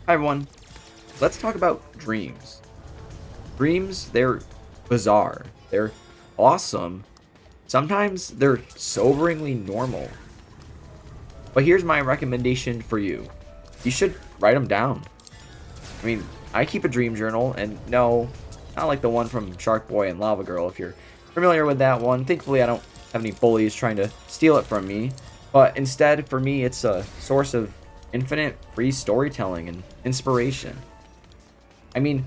Hi everyone. Let's talk about dreams. Dreams, they're bizarre. They're awesome. Sometimes they're soberingly normal. But here's my recommendation for you. You should write them down. I mean, I keep a dream journal, and no, not like the one from Shark Boy and Lava Girl, if you're familiar with that one. Thankfully, I don't have any bullies trying to steal it from me. But instead, for me, it's a source of infinite free storytelling and inspiration. I mean,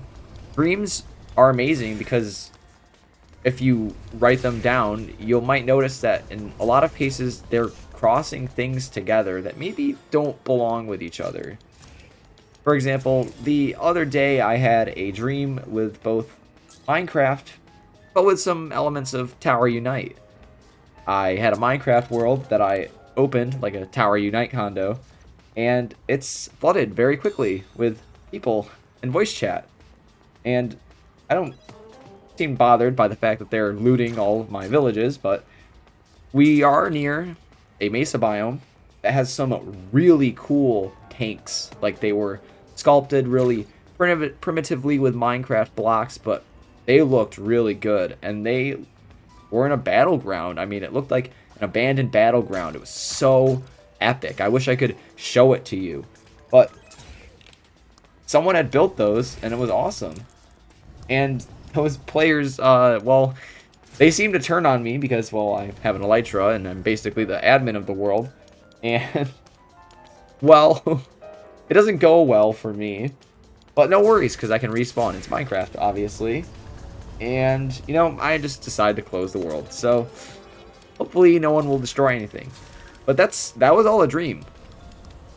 dreams are amazing because if you write them down, you might notice that in a lot of cases they're crossing things together that maybe don't belong with each other. For example, the other day I had a dream with both Minecraft, but with some elements of Tower Unite. I had a Minecraft world that I opened like a Tower Unite condo, and it's flooded very quickly with people and voice chat. And I don't seem bothered by the fact that they're looting all of my villages, but we are near a mesa biome that has some really cool tanks. Like they were sculpted really primitively with Minecraft blocks, but they looked really good. And they were in a battleground. I mean, it looked like an abandoned battleground. It was so epic. I wish I could show it to you. But someone had built those, and it was awesome. And those players, well, they seem to turn on me because, well, I have an Elytra and I'm basically the admin of the world. And, well, it doesn't go well for me. But no worries, because I can respawn. It's Minecraft, obviously. And, you know, I just decided to close the world. So, hopefully no one will destroy anything. But that was all a dream.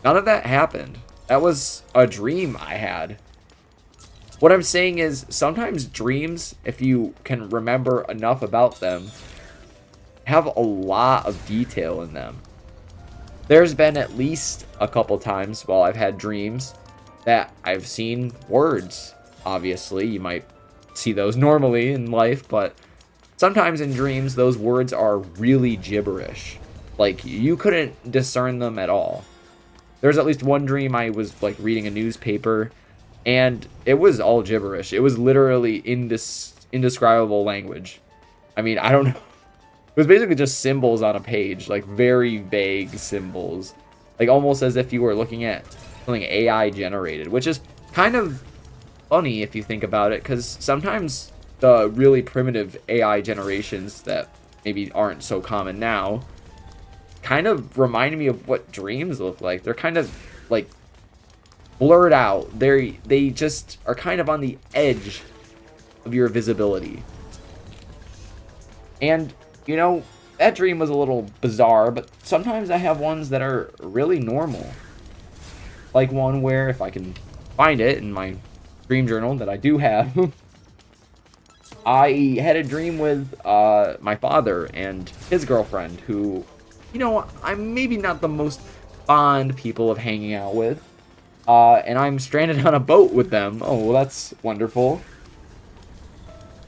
None of that happened. That was a dream I had. What I'm saying is, sometimes dreams, if you can remember enough about them, have a lot of detail in them. There's been at least a couple times while I've had dreams that I've seen words. Obviously, you might see those normally in life, but sometimes in dreams, those words are really gibberish. Like, you couldn't discern them at all. There's at least one dream I was, like, reading a newspaper, and it was all gibberish. It was literally indescribable language. I mean, I don't know. It was basically just symbols on a page, like very vague symbols. Like almost as if you were looking at something AI generated, which is kind of funny if you think about it, because sometimes the really primitive AI generations that maybe aren't so common now kind of remind me of what dreams look like. They're kind of like blurred out. They just are kind of on the edge of your visibility. And, you know, that dream was a little bizarre, but sometimes I have ones that are really normal. Like one where, if I can find it in my dream journal that I do have, I had a dream with my father and his girlfriend, who, you know, I'm maybe not the most fond people of hanging out with. And I'm stranded on a boat with them. Oh, well, that's wonderful.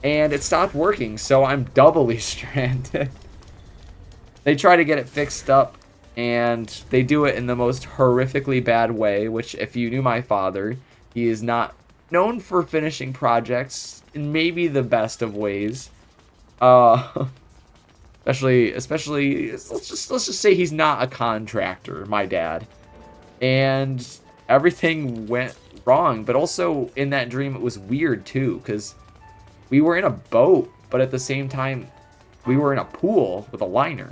And it stopped working, so I'm doubly stranded. They try to get it fixed up, and they do it in the most horrifically bad way, which, if you knew my father, he is not known for finishing projects in maybe the best of ways. Uh, especially, let's just say he's not a contractor, my dad. And everything went wrong, but also in that dream it was weird too, because we were in a boat, but at the same time, we were in a pool with a liner.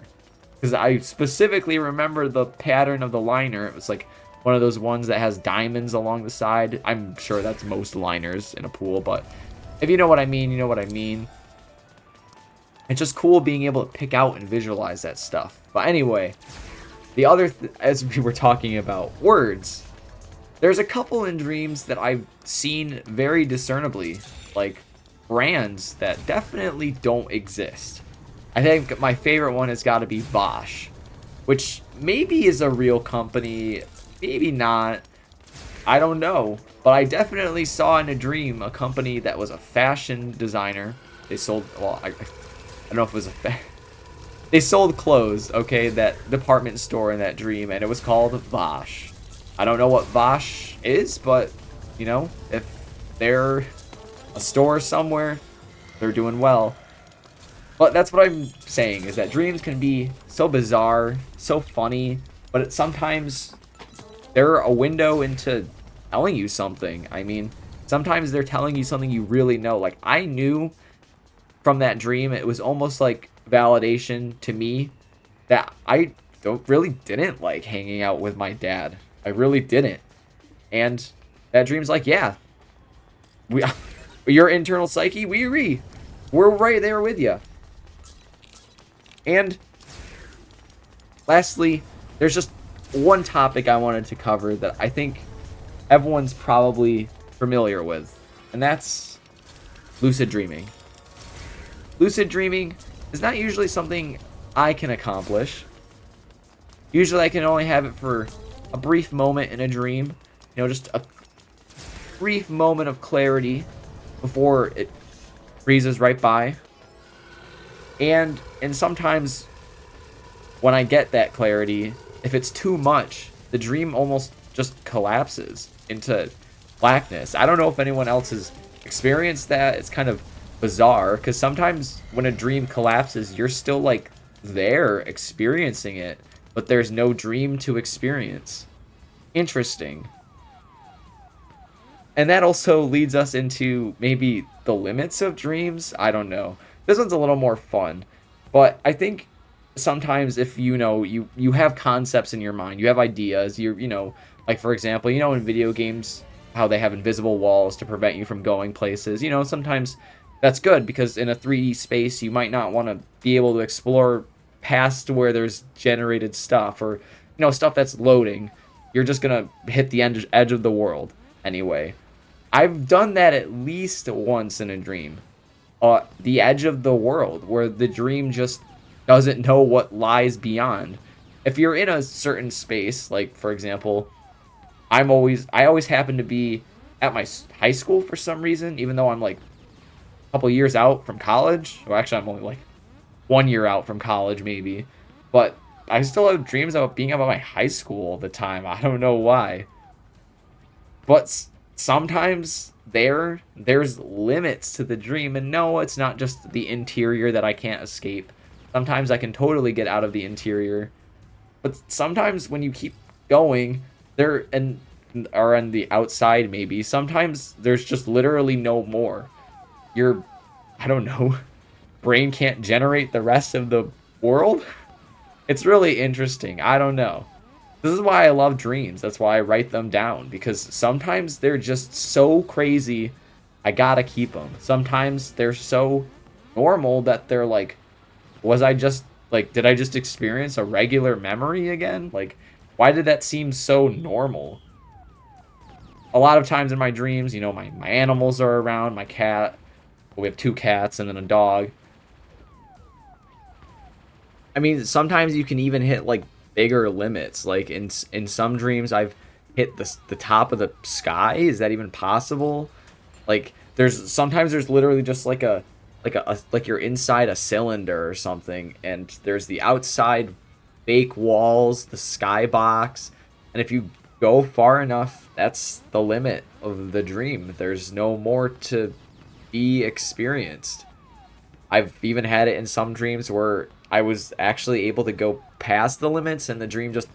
Because I specifically remember the pattern of the liner. It was like one of those ones that has diamonds along the side. I'm sure that's most liners in a pool, but if you know what I mean, you know what I mean. It's just cool being able to pick out and visualize that stuff. But anyway, as we were talking about words, there's a couple in dreams that I've seen very discernibly, like brands that definitely don't exist. I think my favorite one has got to be Bosch, which maybe is a real company, maybe not. I don't know. But I definitely saw in a dream a company that was a fashion designer. They sold, well, I don't know if it was they sold clothes, okay, that department store in that dream, and it was called Bosch. I don't know what Vosh is, but, you know, if they're a store somewhere, they're doing well. But that's what I'm saying, is that dreams can be so bizarre, so funny, but sometimes they're a window into telling you something. I mean, sometimes they're telling you something you really know. Like, I knew from that dream, it was almost like validation to me that I didn't like hanging out with my dad. I really didn't. And that dream's like, yeah, we, your internal psyche, we agree. We're right there with you. And lastly, there's just one topic I wanted to cover that I think everyone's probably familiar with, and that's lucid dreaming. Lucid dreaming is not usually something I can accomplish. Usually I can only have it for a brief moment in a dream, you know, just a brief moment of clarity before it breezes right by. And sometimes when I get that clarity, if it's too much, the dream almost just collapses into blackness. I don't know if anyone else has experienced that. It's kind of bizarre because sometimes when a dream collapses, you're still like there experiencing it, but there's no dream to experience. Interesting. And that also leads us into maybe the limits of dreams. I don't know. This one's a little more fun, but I think sometimes if you know you have concepts in your mind, you have ideas, you know, like for example, you know, in video games how they have invisible walls to prevent you from going places. You know, sometimes that's good because in a 3D space you might not want to be able to explore past where there's generated stuff, or you know, stuff that's loading. You're just gonna hit the edge of the world anyway. I've done that at least once in a dream. The edge of the world, where the dream just doesn't know what lies beyond. If you're in a certain space, like for example, I always happen to be at my high school for some reason, even though I'm like a couple years out from college. Well, actually, I'm only like 1 year out from college, maybe. But I still have dreams about being about my high school all the time. I don't know why. But sometimes there's limits to the dream, and no, it's not just the interior that I can't escape. Sometimes I can totally get out of the interior, but sometimes when you keep going, there and are on the outside maybe. Sometimes there's just literally no more. Your, I don't know, brain can't generate the rest of the world. It's really interesting. I don't know. This is why I love dreams. That's why I write them down, because sometimes they're just so crazy, I gotta keep them. Sometimes they're so normal that they're like, was I just, like, did I just experience a regular memory again? Like, why did that seem so normal? A lot of times in my dreams, you know, my animals are around, my cat. We have 2 cats and then a dog. I mean, sometimes you can even hit, like, bigger limits. Like, in some dreams, I've hit the top of the sky. Is that even possible? Like, sometimes there's literally just like like you're inside a cylinder or something, and there's the outside fake walls, the skybox, and if you go far enough, that's the limit of the dream. There's no more to be experienced. I've even had it in some dreams where I was actually able to go past the limits and the dream just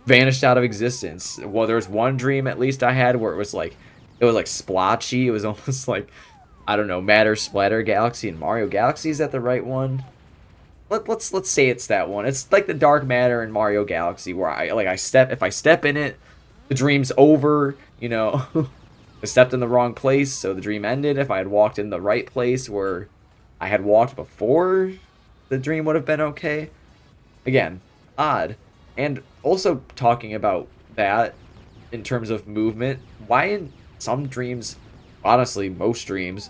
vanished out of existence. Well, there was one dream at least I had where it was like splotchy. It was almost like, I don't know, Matter Splatter Galaxy and Mario Galaxy. Is that the right one? Let's say it's that one. It's like the dark matter in Mario Galaxy where if I step in it, the dream's over, you know. I stepped in the wrong place, so the dream ended. If I had walked in the right place where I had walked before, the dream would have been okay. Again, odd. And also talking about that in terms of movement, why in some dreams, honestly, most dreams,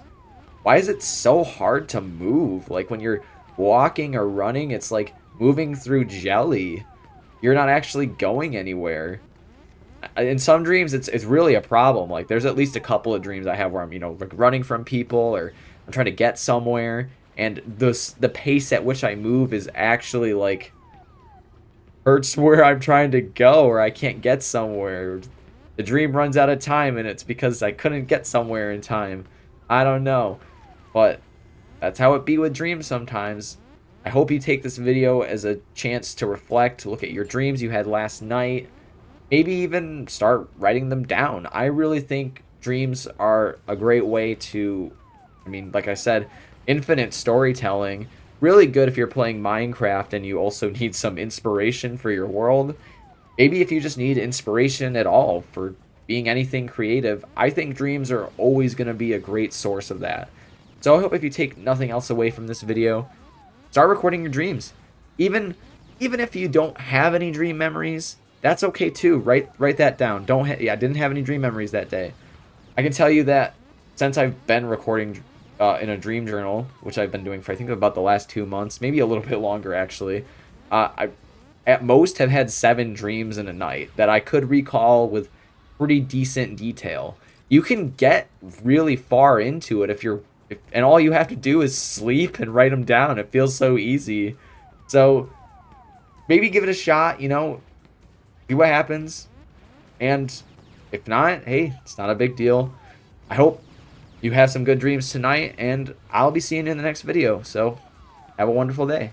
why is it so hard to move? Like when you're walking or running, it's like moving through jelly. You're not actually going anywhere. In some dreams, it's really a problem. Like there's at least a couple of dreams I have where I'm, you know, like running from people, or I'm trying to get somewhere, and the pace at which I move is actually like hurts where I'm trying to go or I can't get somewhere. The dream runs out of time and it's because I couldn't get somewhere in time. I don't know. But that's how it be with dreams sometimes. I hope you take this video as a chance to reflect, look at your dreams you had last night, maybe even start writing them down. I really think dreams are a great way to, I mean, like I said, infinite storytelling. Really good if you're playing Minecraft and you also need some inspiration for your world. Maybe if you just need inspiration at all for being anything creative, I think dreams are always going to be a great source of that. So I hope if you take nothing else away from this video, start recording your dreams. Even if you don't have any dream memories, that's okay too. Write that down. Yeah, I didn't have any dream memories that day. I can tell you that since I've been recording in a dream journal, which I've been doing for I think about the last 2 months, maybe a little bit longer actually. I at most have had 7 dreams in a night that I could recall with pretty decent detail. You can get really far into it and all you have to do is sleep and write them down. It feels so easy. So maybe give it a shot, see what happens. And if not, hey, it's not a big deal. I hope you have some good dreams tonight, and I'll be seeing you in the next video. So have a wonderful day.